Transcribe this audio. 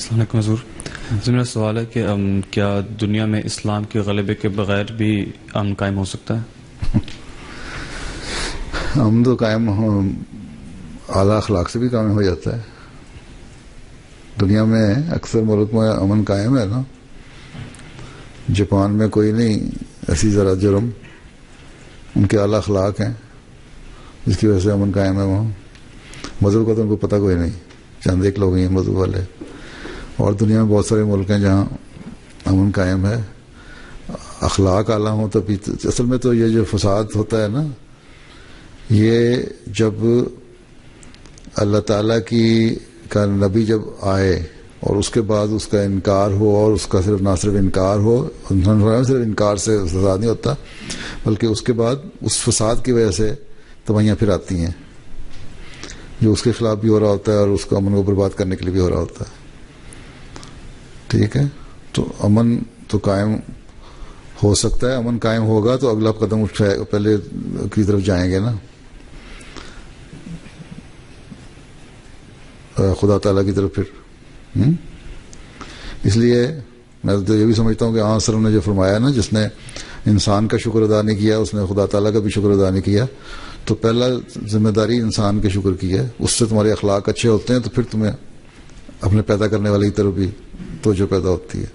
السلام علیکم حضور. میرا سوال ہے کہ کیا دنیا میں اسلام کے غلبے کے بغیر بھی امن قائم ہو سکتا ہے؟ امن تو قائم اعلیٰ اخلاق سے بھی قائم ہو جاتا ہے. دنیا میں اکثر ملک میں امن قائم ہے نا. جاپان میں کوئی نہیں ایسی ذرا جرم، ان کے اعلیٰ اخلاق ہیں جس کی وجہ سے امن قائم ہے. وہاں مذہب کا تو ان کو پتہ کوئی نہیں، چند ایک لوگ ہیں مذہب والے. اور دنیا میں بہت سارے ملک ہیں جہاں امن قائم ہے، اخلاق اعلیٰ ہوں. تو اصل میں تو یہ جو فساد ہوتا ہے نا، یہ جب اللہ تعالیٰ کا نبی جب آئے اور اس کے بعد اس کا انکار ہو، اور اس کا نہ صرف انکار ہو، صرف انکار سے فساد نہیں ہوتا، بلکہ اس کے بعد اس فساد کی وجہ سے تباہیاں پھر آتی ہیں، جو اس کے خلاف بھی ہو رہا ہوتا ہے اور اس کو امن کو برباد کرنے کے لیے بھی ہو رہا ہوتا ہے. ٹھیک ہے، تو امن تو قائم ہو سکتا ہے. امن قائم ہوگا تو اگلا قدم اٹھائے پہلے کی طرف جائیں گے نا، خدا تعالیٰ کی طرف. پھر اس لیے میں تو یہ بھی سمجھتا ہوں کہ آن سلم نے جو فرمایا نا، جس نے انسان کا شکر ادا نہیں کیا اس نے خدا تعالیٰ کا بھی شکر ادا نہیں کیا. تو پہلا ذمہ داری انسان کے شکر کی ہے. اس سے تمہارے اخلاق اچھے ہوتے ہیں تو پھر تمہیں اپنے پیدا کرنے والے کی طرف بھی توجہ پیدا ہوتی ہے.